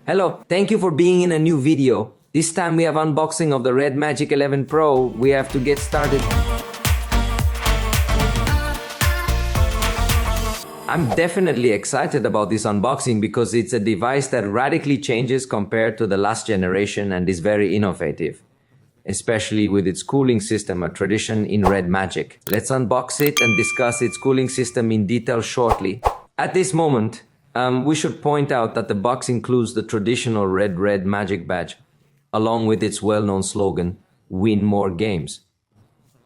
Hello, thank you for being in a new video. This time we have unboxing of the REDMAGIC 11 Pro. We have to get started. I'm definitely excited about this unboxing because it's a device that radically changes compared to the last generation and is very innovative, especially with its cooling system, a tradition in REDMAGIC. Let's unbox it and discuss its cooling system in detail shortly. At this moment, we should point out that the box includes the traditional red REDMAGIC badge, along with its well-known slogan, "Win more games."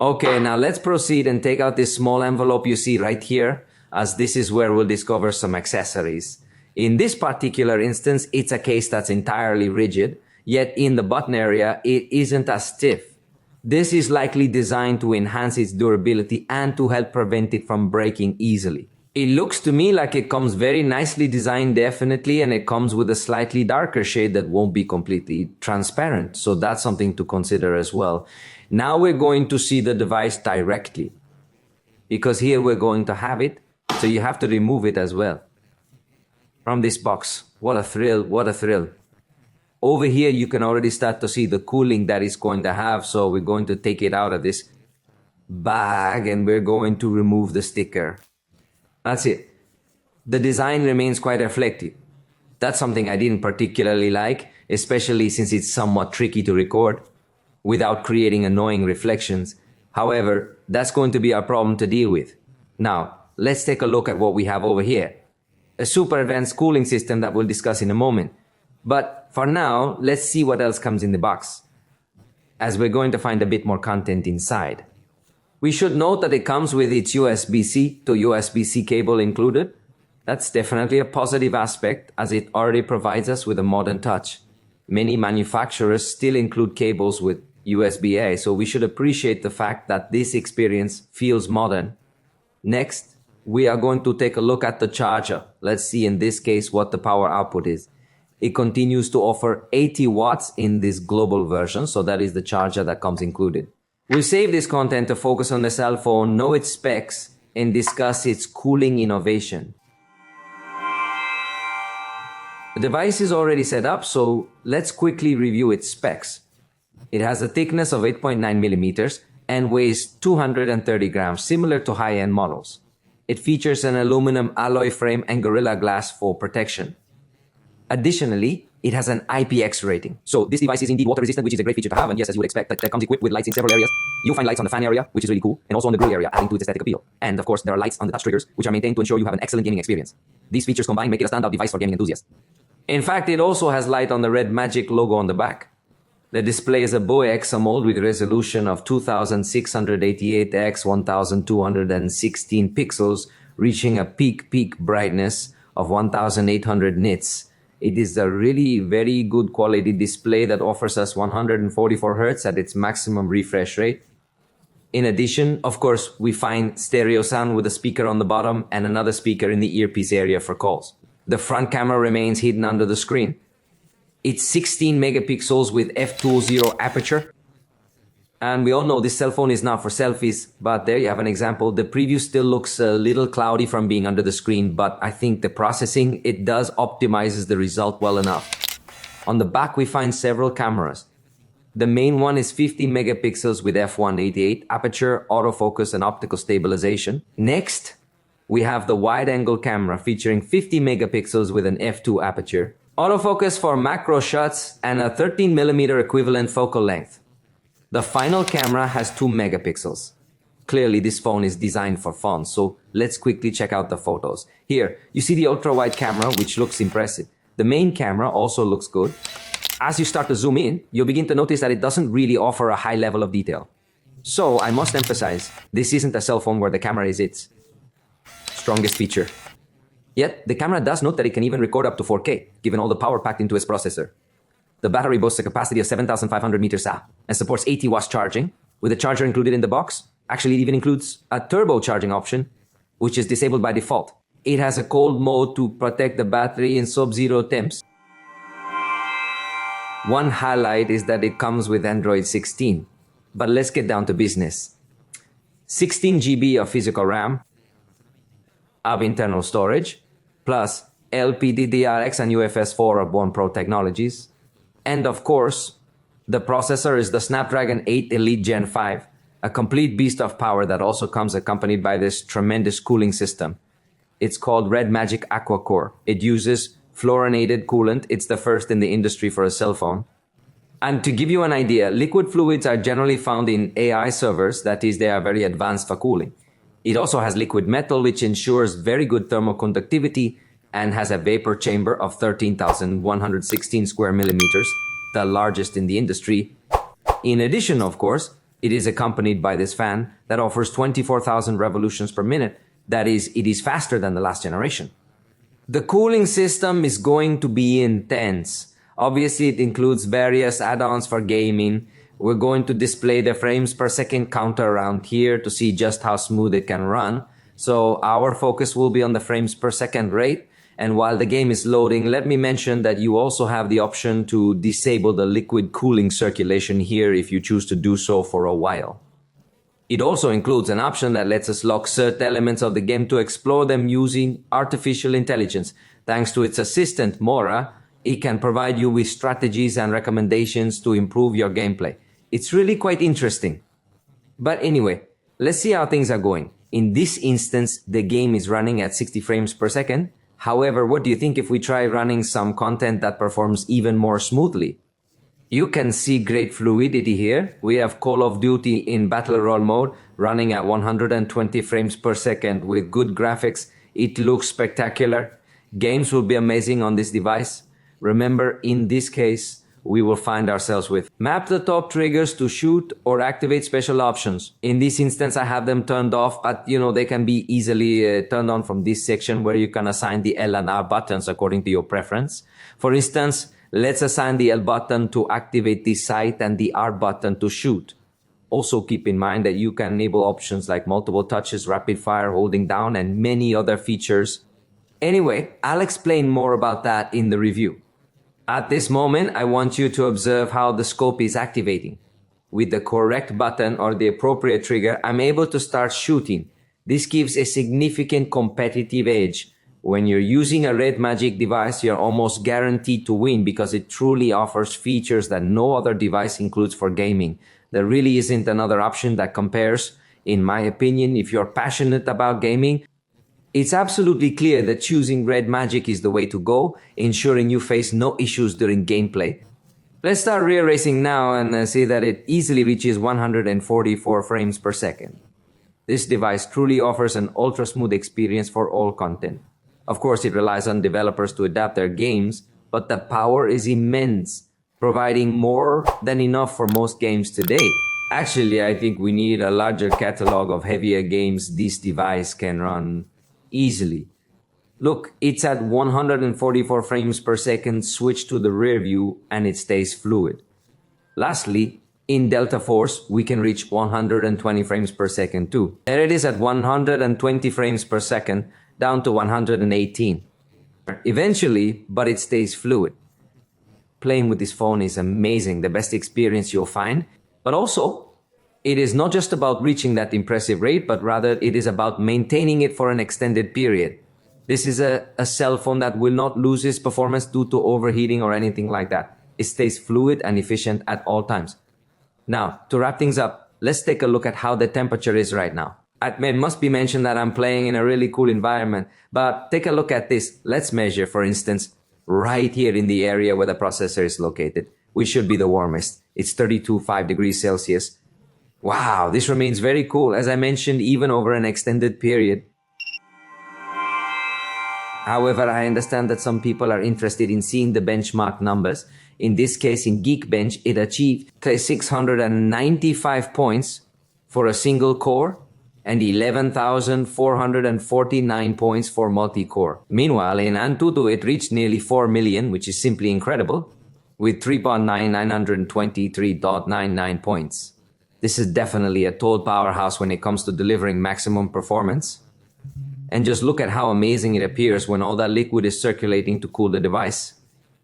Okay, now let's proceed and take out this small envelope you see right here, as this is where we'll discover some accessories. In this particular instance, it's a case that's entirely rigid, yet in the button area, it isn't as stiff. This is likely designed to enhance its durability and to help prevent it from breaking easily. It looks to me like it comes very nicely designed, definitely, and it comes with a slightly darker shade that won't be completely transparent. So that's something to consider as well. Now we're going to see the device directly, because here we're going to have it, so you have to remove it as well from this box. What a thrill, what a thrill. Over here, you can already start to see the cooling that it's going to have. So we're going to take it out of this bag and we're going to remove the sticker. That's it. The design remains quite reflective. That's something I didn't particularly like, especially since it's somewhat tricky to record without creating annoying reflections. However, that's going to be our problem to deal with. Now, let's take a look at what we have over here. A super advanced cooling system that we'll discuss in a moment. But for now, let's see what else comes in the box, as we're going to find a bit more content inside. We should note that it comes with its USB-C to USB-C cable included. That's definitely a positive aspect, as it already provides us with a modern touch. Many manufacturers still include cables with USB-A, so we should appreciate the fact that this experience feels modern. Next, we are going to take a look at the charger. Let's see in this case what the power output is. It continues to offer 80 watts in this global version, so that is the charger that comes included. We'll save this content to focus on the cell phone, know its specs, and discuss its cooling innovation. The device is already set up, so let's quickly review its specs. It has a thickness of 8.9 millimeters and weighs 230 grams, similar to high-end models. It features an aluminum alloy frame and Gorilla Glass for protection. Additionally, it has an IPX rating. So this device is indeed water resistant, which is a great feature to have. And yes, as you would expect, that comes equipped with lights in several areas. You'll find lights on the fan area, which is really cool, and also on the grill area, adding to its aesthetic appeal. And of course, there are lights on the touch triggers, which are maintained to ensure you have an excellent gaming experience. These features combined make it a standout device for gaming enthusiasts. In fact, it also has light on the REDMAGIC logo on the back. The display is a Bowie ExaMold with resolution of 2688 x 1216 pixels, reaching a peak brightness of 1800 nits. It is a really very good quality display that offers us 144 Hz at its maximum refresh rate. In addition, of course, we find stereo sound with a speaker on the bottom and another speaker in the earpiece area for calls. The front camera remains hidden under the screen. It's 16 megapixels with f2.0 aperture. And we all know this cell phone is not for selfies, but there you have an example. The preview still looks a little cloudy from being under the screen, but I think the processing, it does optimizes the result well enough. On the back, we find several cameras. The main one is 50 megapixels with f1.88 aperture, autofocus, and optical stabilization. Next, we have the wide-angle camera featuring 50 megapixels with an f2 aperture, autofocus for macro shots, and a 13mm equivalent focal length. The final camera has 2 megapixels. Clearly, this phone is designed for fun, so let's quickly check out the photos. Here, you see the ultra-wide camera, which looks impressive. The main camera also looks good. As you start to zoom in, you'll begin to notice that it doesn't really offer a high level of detail. So, I must emphasize, this isn't a cell phone where the camera is its strongest feature. Yet, the camera does note that it can even record up to 4K, given all the power packed into its processor. The battery boasts a capacity of 7,500 mAh and supports 80 watts charging. With the charger included in the box, actually it even includes a turbo charging option, which is disabled by default. It has a cold mode to protect the battery in sub-zero temps. One highlight is that it comes with Android 16. But let's get down to business. 16 GB of physical RAM, of internal storage, plus LPDDRX and UFS4 are Born Pro technologies. And of course, the processor is the Snapdragon 8 Elite Gen 5, a complete beast of power that also comes accompanied by this tremendous cooling system. It's called REDMAGIC Aqua Core. It uses fluorinated coolant. It's the first in the industry for a cell phone. And to give you an idea, liquid fluids are generally found in AI servers, that is, they are very advanced for cooling. It also has liquid metal, which ensures very good thermal conductivity and has a vapor chamber of 13,116 square millimeters, the largest in the industry. In addition, of course, it is accompanied by this fan that offers 24,000 revolutions per minute. That is, it is faster than the last generation. The cooling system is going to be intense. Obviously, it includes various add-ons for gaming. We're going to display the frames per second counter around here to see just how smooth it can run. So our focus will be on the frames per second rate. And while the game is loading, let me mention that you also have the option to disable the liquid cooling circulation here if you choose to do so for a while. It also includes an option that lets us lock certain elements of the game to explore them using artificial intelligence. Thanks to its assistant, Mora, it can provide you with strategies and recommendations to improve your gameplay. It's really quite interesting. But anyway, let's see how things are going. In this instance, the game is running at 60 frames per second. However, what do you think if we try running some content that performs even more smoothly? You can see great fluidity here. We have Call of Duty in Battle Royale mode running at 120 frames per second with good graphics. It looks spectacular. Games will be amazing on this device. Remember, in this case, we will find ourselves with map the top triggers to shoot or activate special options. In this instance, I have them turned off, but they can be easily turned on from this section where you can assign the L and R buttons according to your preference. For instance, let's assign the L button to activate the sight and the R button to shoot. Also keep in mind that you can enable options like multiple touches, rapid fire, holding down, and many other features. Anyway, I'll explain more about that in the review. At this moment, I want you to observe how the scope is activating. With the correct button or the appropriate trigger, I'm able to start shooting. This gives a significant competitive edge. When you're using a REDMAGIC device, you're almost guaranteed to win because it truly offers features that no other device includes for gaming. There really isn't another option that compares. In my opinion, if you're passionate about gaming, it's absolutely clear that choosing REDMAGIC is the way to go, ensuring you face no issues during gameplay. Let's start rear racing now and see that it easily reaches 144 frames per second. This device truly offers an ultra-smooth experience for all content. Of course, it relies on developers to adapt their games, but the power is immense, providing more than enough for most games today. Actually, I think we need a larger catalog of heavier games this device can run easily. Look, it's at 144 frames per second, switch to the rear view, and it stays fluid. Lastly, in Delta Force, we can reach 120 frames per second too. There it is at 120 frames per second, down to 118. Eventually, but it stays fluid. Playing with this phone is amazing, the best experience you'll find, but also, it is not just about reaching that impressive rate, but rather it is about maintaining it for an extended period. This is a cell phone that will not lose its performance due to overheating or anything like that. It stays fluid and efficient at all times. Now, to wrap things up, let's take a look at how the temperature is right now. It must be mentioned that I'm playing in a really cool environment, but take a look at this. Let's measure, for instance, right here in the area where the processor is located. We should be the warmest. It's 32.5 degrees Celsius. Wow, this remains very cool, as I mentioned, even over an extended period. However, I understand that some people are interested in seeing the benchmark numbers. In this case, in Geekbench, it achieved 695 points for a single core and 11,449 points for multi-core. Meanwhile, in Antutu, it reached nearly 4 million, which is simply incredible, with 3.923.99 points. This is definitely a total powerhouse when it comes to delivering maximum performance. And just look at how amazing it appears when all that liquid is circulating to cool the device.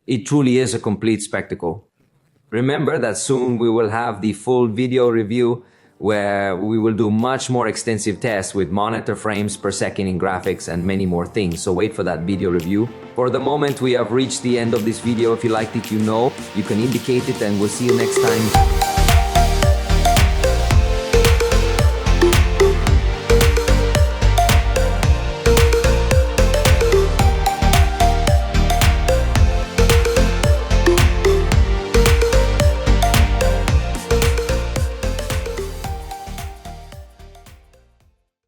It truly is a complete spectacle. Remember that soon we will have the full video review where we will do much more extensive tests with monitor frames per second in graphics and many more things. So wait for that video review. For the moment, we have reached the end of this video. If you liked it, you can indicate it, and we'll see you next time.